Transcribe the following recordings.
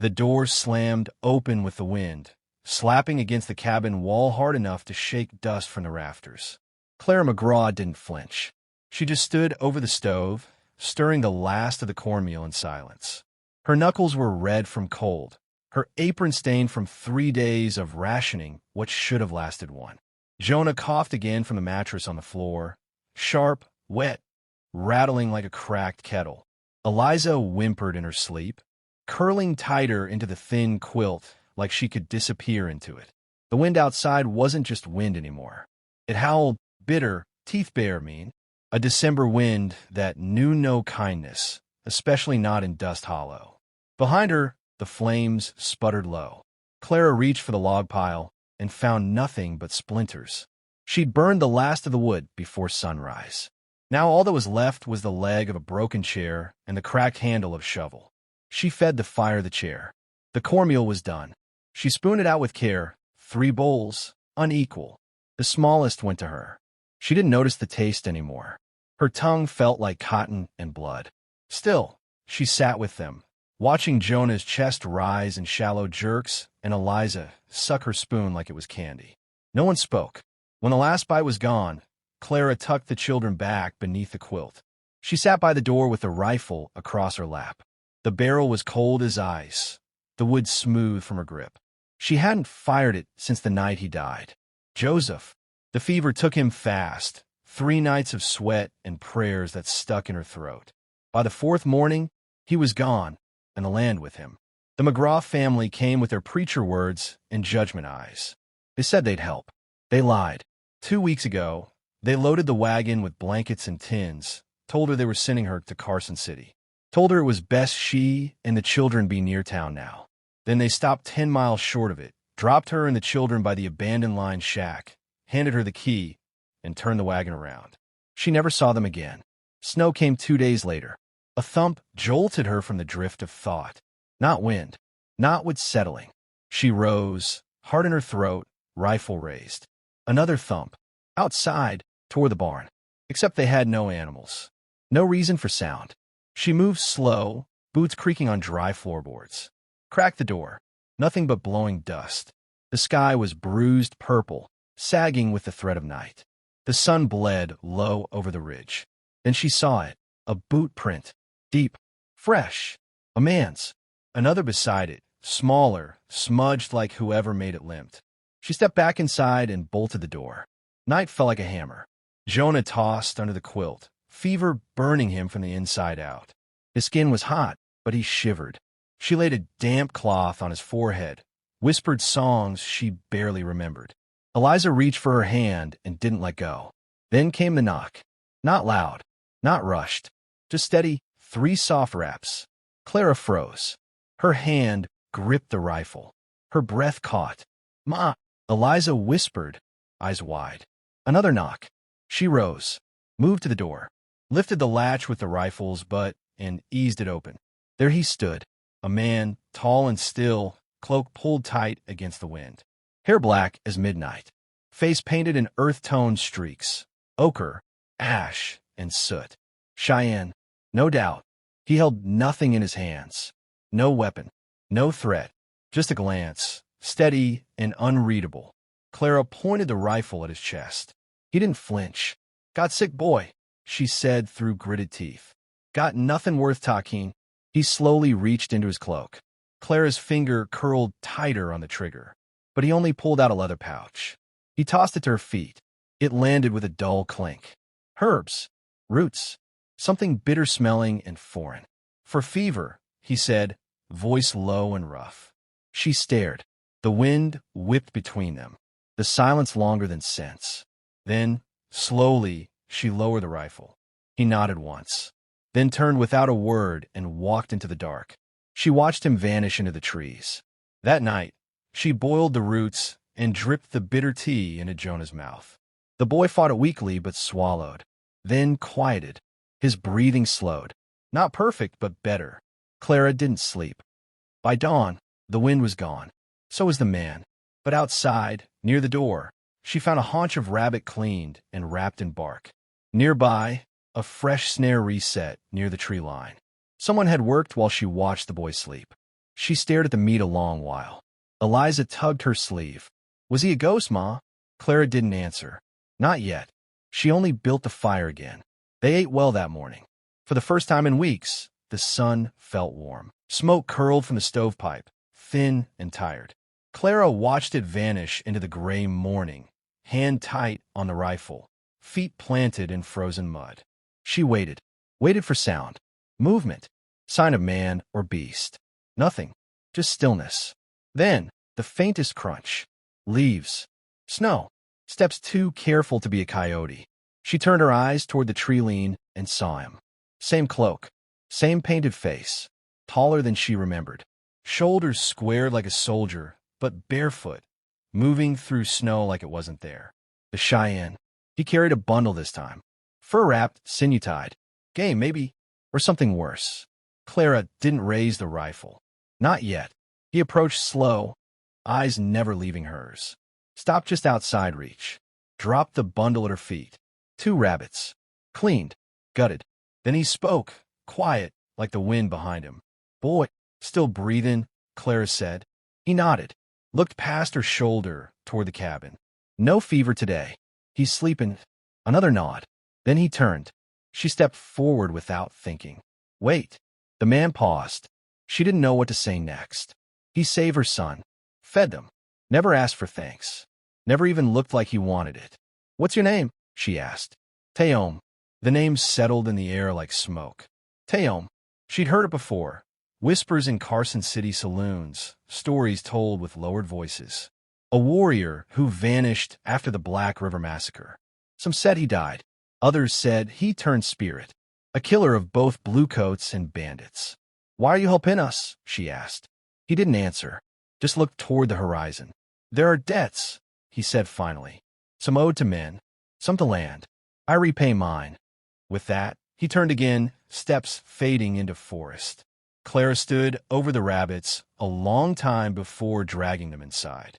The door slammed open with the wind, slapping against the cabin wall hard enough to shake dust from the rafters. Clara McGraw didn't flinch. She just stood over the stove, stirring the last of the cornmeal in silence. Her knuckles were red from cold, her apron stained from 3 days of rationing what should have lasted one. Jonah coughed again from the mattress on the floor, sharp, wet, rattling like a cracked kettle. Eliza whimpered in her sleep, curling tighter into the thin quilt like she could disappear into it. The wind outside wasn't just wind anymore. It howled, bitter, teeth-bare mean, a December wind that knew no kindness, especially not in Dust Hollow. Behind her, the flames sputtered low. Clara reached for the log pile and found nothing but splinters. She'd burned the last of the wood before sunrise. Now all that was left was the leg of a broken chair and the cracked handle of a shovel. She fed the fire the chair. The cornmeal was done. She spooned it out with care, 3 bowls, unequal. The smallest went to her. She didn't notice the taste anymore. Her tongue felt like cotton and blood. Still, she sat with them, watching Jonah's chest rise in shallow jerks and Eliza suck her spoon like it was candy. No one spoke. When the last bite was gone, Clara tucked the children back beneath the quilt. She sat by the door with the rifle across her lap. The barrel was cold as ice, the wood smooth from her grip. She hadn't fired it since the night he died. Joseph. The fever took him fast, 3 nights of sweat and prayers that stuck in her throat. By the 4th morning, he was gone, and the land with him. The McGraw family came with their preacher words and judgment eyes. They said they'd help. They lied. 2 weeks ago, they loaded the wagon with blankets and tins, told her they were sending her to Carson City, told her it was best she and the children be near town now. Then they stopped 10 miles short of it, dropped her and the children by the abandoned line shack, handed her the key, and turned the wagon around. She never saw them again. Snow came 2 days later. A thump jolted her from the drift of thought. Not wind. Not wood settling. She rose, heart in her throat, rifle raised. Another thump. Outside, toward the barn. Except they had no animals. No reason for sound. She moved slow, boots creaking on dry floorboards. Cracked the door. Nothing but blowing dust. The sky was bruised purple, sagging with the threat of night. The sun bled low over the ridge. Then she saw it, a boot print, deep, fresh, a man's. Another beside it, smaller, smudged like whoever made it limped. She stepped back inside and bolted the door. Night fell like a hammer. Jonah tossed under the quilt, fever burning him from the inside out. His skin was hot, but he shivered. She laid a damp cloth on his forehead, whispered songs she barely remembered. Eliza reached for her hand and didn't let go. Then came the knock. Not loud, not rushed, just steady, 3 soft raps. Clara froze. Her hand gripped the rifle. Her breath caught. "Ma!" Eliza whispered, eyes wide. Another knock. She rose, moved to the door, lifted the latch with the rifles butt, and eased it open. There he stood, a man, tall and still, cloak pulled tight against the wind. Hair black as midnight, face painted in earth-toned streaks, ochre, ash, and soot. Cheyenne, no doubt. He held nothing in his hands. No weapon, no threat, just a glance, steady and unreadable. Clara pointed the rifle at his chest. He didn't flinch. "Got sick, boy," she said through gritted teeth. "Got nothing worth talking." He slowly reached into his cloak. Clara's finger curled tighter on the trigger, but he only pulled out a leather pouch. He tossed it to her feet. It landed with a dull clink. Herbs, roots, something bitter-smelling and foreign. "For fever," he said, voice low and rough. She stared. The wind whipped between them, the silence longer than sense. Then, slowly, she lowered the rifle. He nodded once, then turned without a word and walked into the dark. She watched him vanish into the trees. That night, she boiled the roots and dripped the bitter tea into Jonah's mouth. The boy fought it weakly but swallowed, then quieted. His breathing slowed. Not perfect, but better. Clara didn't sleep. By dawn, the wind was gone. So was the man. But outside, near the door, she found a haunch of rabbit cleaned and wrapped in bark. Nearby, a fresh snare reset near the tree line. Someone had worked while she watched the boy sleep. She stared at the meat a long while. Eliza tugged her sleeve. Was he a ghost, Ma? Clara didn't answer. Not yet. She only built the fire again. They ate well that morning. For the first time in weeks, the sun felt warm. Smoke curled from the stovepipe, thin and tired. Clara watched it vanish into the gray morning, hand tight on the rifle, feet planted in frozen mud. She waited for sound, movement, sign of man or beast. Nothing, just stillness. Then, the faintest crunch. Leaves. Snow. Steps too careful to be a coyote. She turned her eyes toward the tree lean and saw him. Same cloak, same painted face, taller than she remembered. Shoulders squared like a soldier, but barefoot, moving through snow like it wasn't there. The Cheyenne. He carried a bundle this time. Fur-wrapped, sinew-tied. Game, maybe, or something worse. Clara didn't raise the rifle. Not yet. He approached slow, eyes never leaving hers. Stopped just outside reach. Dropped the bundle at her feet. 2 rabbits. Cleaned. Gutted. Then he spoke, quiet, like the wind behind him. Boy, still breathing, Clara said. He nodded. Looked past her shoulder toward the cabin. No fever today. He's sleeping. Another nod. Then he turned. She stepped forward without thinking. Wait. The man paused. She didn't know what to say next. He saved her son. Fed them. Never asked for thanks. Never even looked like he wanted it. What's your name? She asked. Teom. The name settled in the air like smoke. Teom. She'd heard it before. Whispers in Carson City saloons, stories told with lowered voices. A warrior who vanished after the Black River Massacre. Some said he died. Others said he turned spirit. A killer of both bluecoats and bandits. Why are you helping us? She asked. He didn't answer. Just looked toward the horizon. There are debts, he said finally. Some owed to men, some to land. I repay mine. With that, he turned again, steps fading into forest. Clara stood over the rabbits a long time before dragging them inside.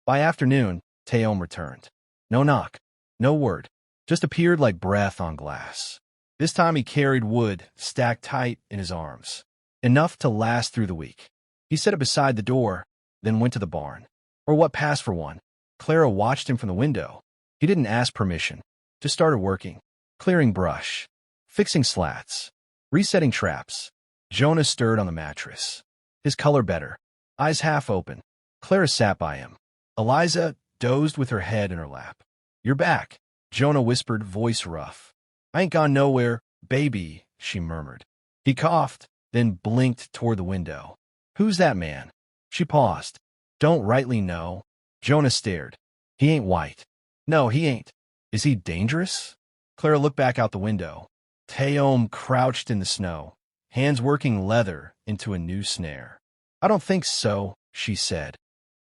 By afternoon, Teom returned. No knock, no word, just appeared like breath on glass. This time he carried wood stacked tight in his arms, enough to last through the week. He set it beside the door, then went to the barn, or what passed for one. Clara watched him from the window. He didn't ask permission, just started working, clearing brush, fixing slats, resetting traps. Jonah stirred on the mattress, his color better, eyes half open. Clara sat by him. Eliza dozed with her head in her lap. You're back, Jonah whispered, voice rough. I ain't gone nowhere, baby, she murmured. He coughed, then blinked toward the window. Who's that man? She paused. Don't rightly know. Jonah stared. He ain't white. No, he ain't. Is he dangerous? Clara looked back out the window. Teom crouched in the snow, hands working leather into a new snare. I don't think so, she said.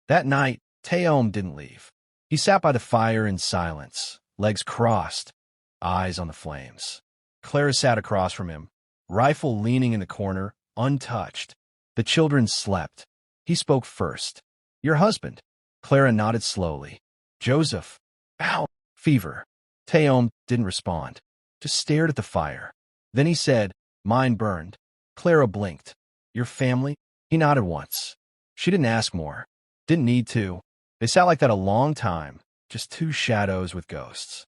That night, Teom didn't leave. He sat by the fire in silence, legs crossed, eyes on the flames. Clara sat across from him, rifle leaning in the corner, untouched. The children slept. He spoke first. Your husband. Clara nodded slowly. Joseph. Ow. Fever. Teom didn't respond, just stared at the fire. Then he said, mine burned. Clara blinked. Your family? He nodded once. She didn't ask more. Didn't need to. They sat like that a long time, just 2 shadows with ghosts.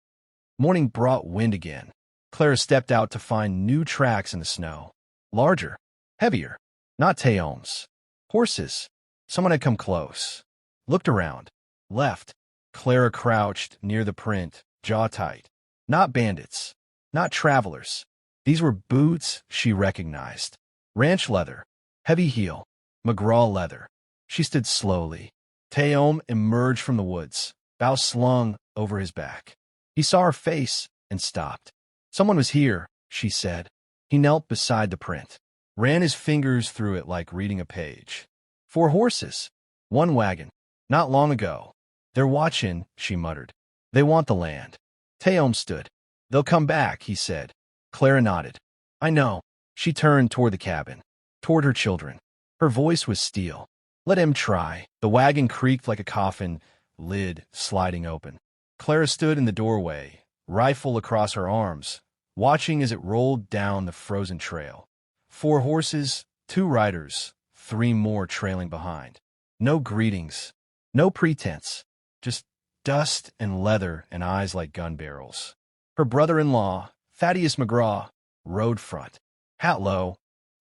Morning brought wind again. Clara stepped out to find new tracks in the snow. Larger. Heavier. Not Teom's. Horses. Someone had come close. Looked around. Left. Clara crouched near the print, jaw tight. Not bandits. Not travelers. These were boots she recognized. Ranch leather. Heavy heel. McGraw leather. She stood slowly. Teom emerged from the woods, bow slung over his back. He saw her face and stopped. Someone was here, she said. He knelt beside the print, ran his fingers through it like reading a page. 4 horses. 1 wagon. Not long ago. They're watching, she muttered. They want the land. Teom stood. They'll come back, he said. Clara nodded. I know. She turned toward the cabin, toward her children. Her voice was steel. Let him try. The wagon creaked like a coffin, lid sliding open. Clara stood in the doorway, rifle across her arms, watching as it rolled down the frozen trail. 4 horses, 2 riders, 3 more trailing behind. No greetings, no pretense, just dust and leather and eyes like gun barrels. Her brother-in-law, Thaddeus McGraw, rode front, hat low,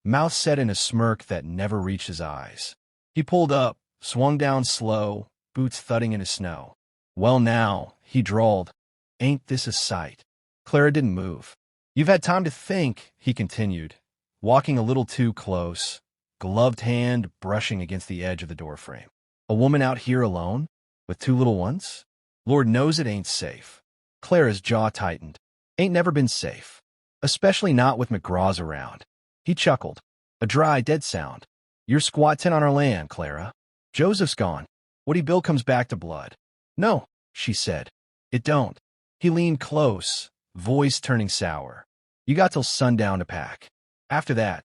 mouth set in a smirk that never reached his eyes. He pulled up, swung down slow, boots thudding in the snow. "Well now," he drawled, "ain't this a sight?" Clara didn't move. "You've had time to think," he continued, walking a little too close, gloved hand brushing against the edge of the doorframe. "A woman out here alone? With 2 little ones? Lord knows it ain't safe." Clara's jaw tightened. "Ain't never been safe. Especially not with McGraws around." He chuckled. A dry, dead sound. "You're squatting on our land, Clara. Joseph's gone. What'd he bill comes back to blood?" "No," she said. "It don't." He leaned close, voice turning sour. "You got till sundown to pack. After that,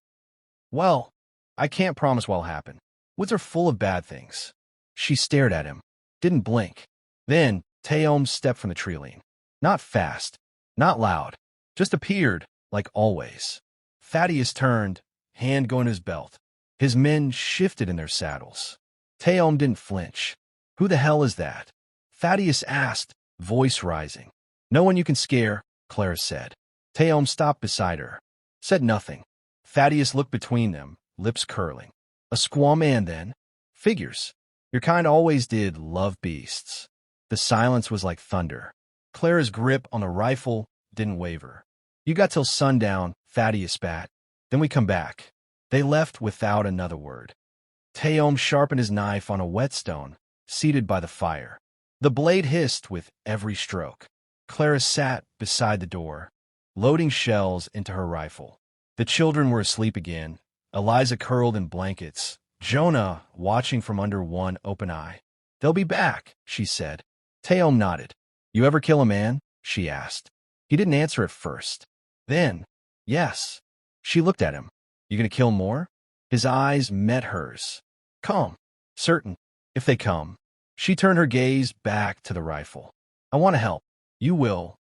well, I can't promise what'll happen. Woods are full of bad things." She stared at him, didn't blink. Then Teom stepped from the tree-line. Not fast, not loud, just appeared, like always. Thaddeus turned, hand going to his belt. His men shifted in their saddles. Teom didn't flinch. "Who the hell is that?" Thaddeus asked, voice rising. "No one you can scare," Clara said. Teom stopped beside her, said nothing. Thaddeus looked between them, lips curling. "A squaw man, then? Figures. Your kind always did love beasts." The silence was like thunder. Clara's grip on the rifle didn't waver. "You got till sundown," Thaddeus spat. "Then we come back." They left without another word. Teom sharpened his knife on a whetstone, seated by the fire. The blade hissed with every stroke. Clara sat beside the door, loading shells into her rifle. The children were asleep again, Eliza curled in blankets, Jonah watching from under one open eye. "They'll be back," she said. Teom nodded. "You ever kill a man?" she asked. He didn't answer at first. Then, "Yes." She looked at him. "You gonna kill more?" His eyes met hers. "Come." "Certain. If they come." She turned her gaze back to the rifle. "I want to help." "You will."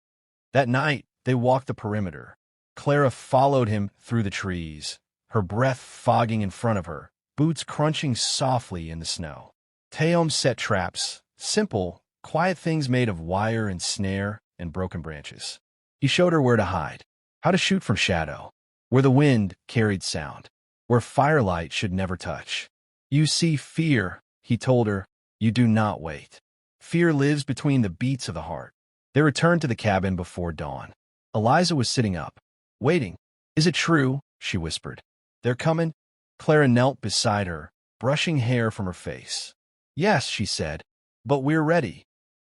That night, they walked the perimeter. Clara followed him through the trees, her breath fogging in front of her, boots crunching softly in the snow. Teom set traps, simple, quiet things made of wire and snare and broken branches. He showed her where to hide, how to shoot from shadow, where the wind carried sound, where firelight should never touch. "You see fear," he told her. "You do not wait. Fear lives between the beats of the heart." They returned to the cabin before dawn. Eliza was sitting up, waiting. "Is it true?" she whispered. "They're coming?" Clara knelt beside her, brushing hair from her face. "Yes," she said, "but we're ready."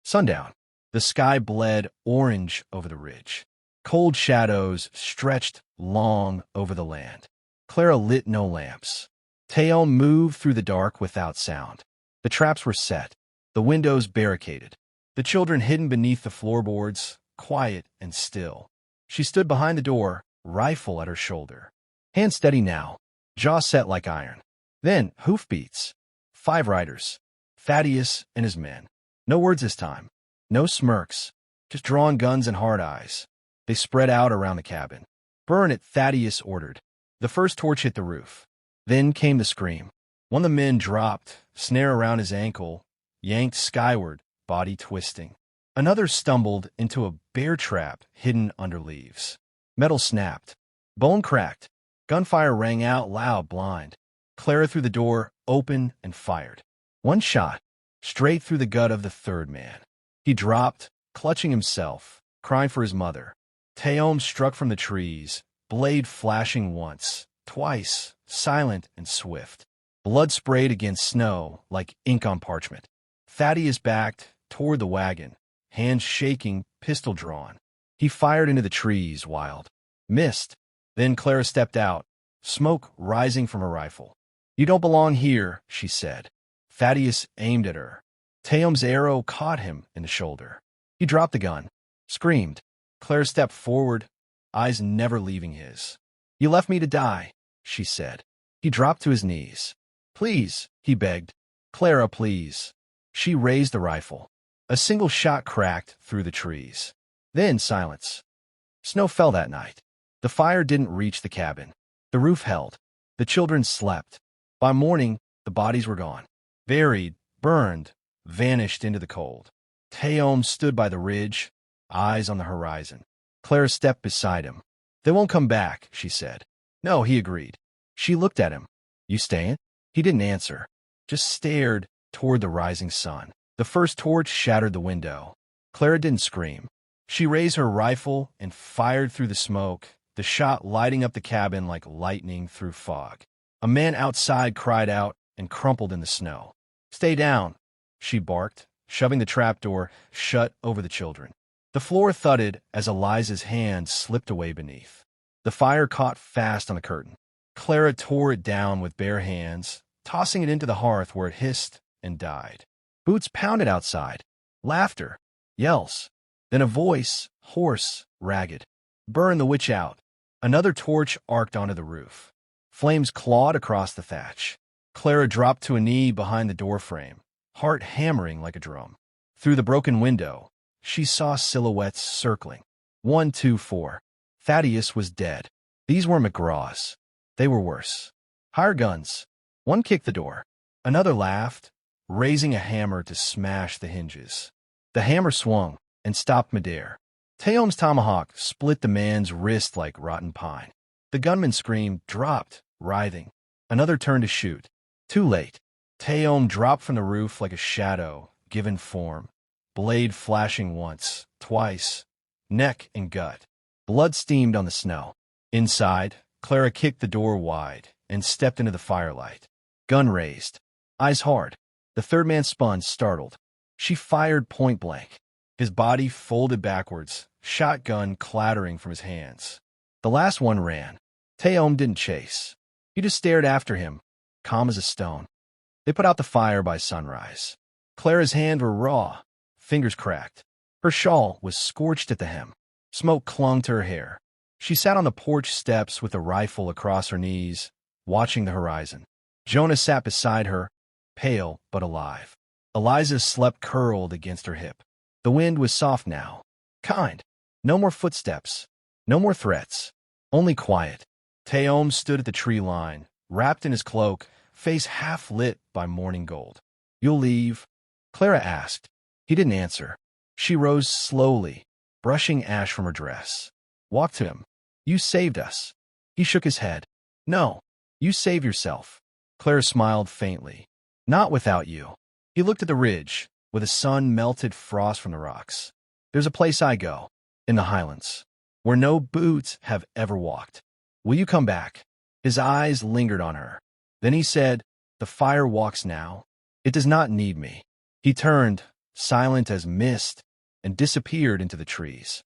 Sundown. The sky bled orange over the ridge. Cold shadows stretched long over the land. Clara lit no lamps. Teom moved through the dark without sound. The traps were set, the windows barricaded, the children hidden beneath the floorboards, quiet and still. She stood behind the door, rifle at her shoulder. Hand steady now, jaw set like iron. Then hoofbeats. 5 riders. Thaddeus and his men. No words this time. No smirks. Just drawn guns and hard eyes. They spread out around the cabin. "Burn it," Thaddeus ordered. The first torch hit the roof. Then came the scream. One of the men dropped, snare around his ankle, yanked skyward, body twisting. Another stumbled into a bear trap hidden under leaves. Metal snapped. Bone cracked. Gunfire rang out loud, blind. Clara threw the door open and fired. One shot, straight through the gut of the third man. He dropped, clutching himself, crying for his mother. Teom struck from the trees, blade flashing once, twice, silent and swift. Blood sprayed against snow like ink on parchment. Thaddeus backed toward the wagon, hands shaking, pistol drawn. He fired into the trees, wild. Missed. Then Clara stepped out, smoke rising from her rifle. "You don't belong here," she said. Thaddeus aimed at her. Teom's arrow caught him in the shoulder. He dropped the gun, screamed. Clara stepped forward, eyes never leaving his. "You left me to die," she said. He dropped to his knees. "Please," he begged. "Clara, please." She raised the rifle. A single shot cracked through the trees. Then silence. Snow fell that night. The fire didn't reach the cabin. The roof held. The children slept. By morning, the bodies were gone. Buried, burned, vanished into the cold. Teom stood by the ridge, eyes on the horizon. Clara stepped beside him. "They won't come back," she said. "No," he agreed. She looked at him. "You staying?" He didn't answer, just stared toward the rising sun. The first torch shattered the window. Clara didn't scream. She raised her rifle and fired through the smoke, the shot lighting up the cabin like lightning through fog. A man outside cried out and crumpled in the snow. "Stay down," she barked, shoving the trapdoor shut over the children. The floor thudded as Eliza's hand slipped away beneath. The fire caught fast on the curtain. Clara tore it down with bare hands, tossing it into the hearth where it hissed and died. Boots pounded outside. Laughter. Yells. Then a voice, hoarse, ragged. "Burn the witch out." Another torch arced onto the roof. Flames clawed across the thatch. Clara dropped to a knee behind the doorframe, heart hammering like a drum. Through the broken window, she saw silhouettes circling. 1, 2, 4. Thaddeus was dead. These were McGraw's. They were worse. Higher guns. One kicked the door. Another laughed, raising a hammer to smash the hinges. The hammer swung and stopped midair. Teom's tomahawk split the man's wrist like rotten pine. The gunman screamed, dropped, writhing. Another turned to shoot. Too late. Teom dropped from the roof like a shadow, given form. Blade flashing once, twice, neck and gut. Blood steamed on the snow. Inside, Clara kicked the door wide and stepped into the firelight. Gun raised. Eyes hard. The third man spun, startled. She fired point blank. His body folded backwards, shotgun clattering from his hands. The last one ran. Teom didn't chase. He just stared after him, calm as a stone. They put out the fire by sunrise. Clara's hands were raw, fingers cracked. Her shawl was scorched at the hem. Smoke clung to her hair. She sat on the porch steps with a rifle across her knees, watching the horizon. Jonah sat beside her, pale but alive. Eliza slept curled against her hip. The wind was soft now, kind. No more footsteps, no more threats, only quiet. Teom stood at the tree line, wrapped in his cloak, face half lit by morning gold. "You'll leave?" Clara asked. He didn't answer. She rose slowly, brushing ash from her dress. Walked to him. "You saved us." He shook his head. "No, you save yourself." Clara smiled faintly. "Not without you." He looked at the ridge, where the sun melted frost from the rocks. "There's a place I go, in the Highlands, where no boots have ever walked. Will you come back?" His eyes lingered on her. Then he said, "The fire walks now. It does not need me." He turned, silent as mist, and disappeared into the trees.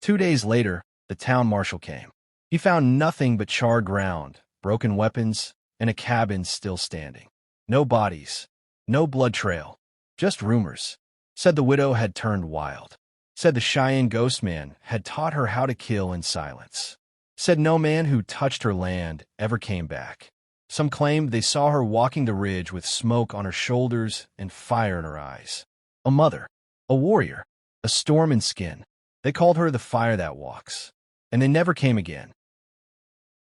2 days later, the town marshal came. He found nothing but charred ground, broken weapons, and a cabin still standing. No bodies, no blood trail, just rumors. Said the widow had turned wild. Said the Cheyenne ghost man had taught her how to kill in silence. Said no man who touched her land ever came back. Some claimed they saw her walking the ridge with smoke on her shoulders and fire in her eyes. A mother, a warrior, a storm in skin. They called her the fire that walks. And they never came again.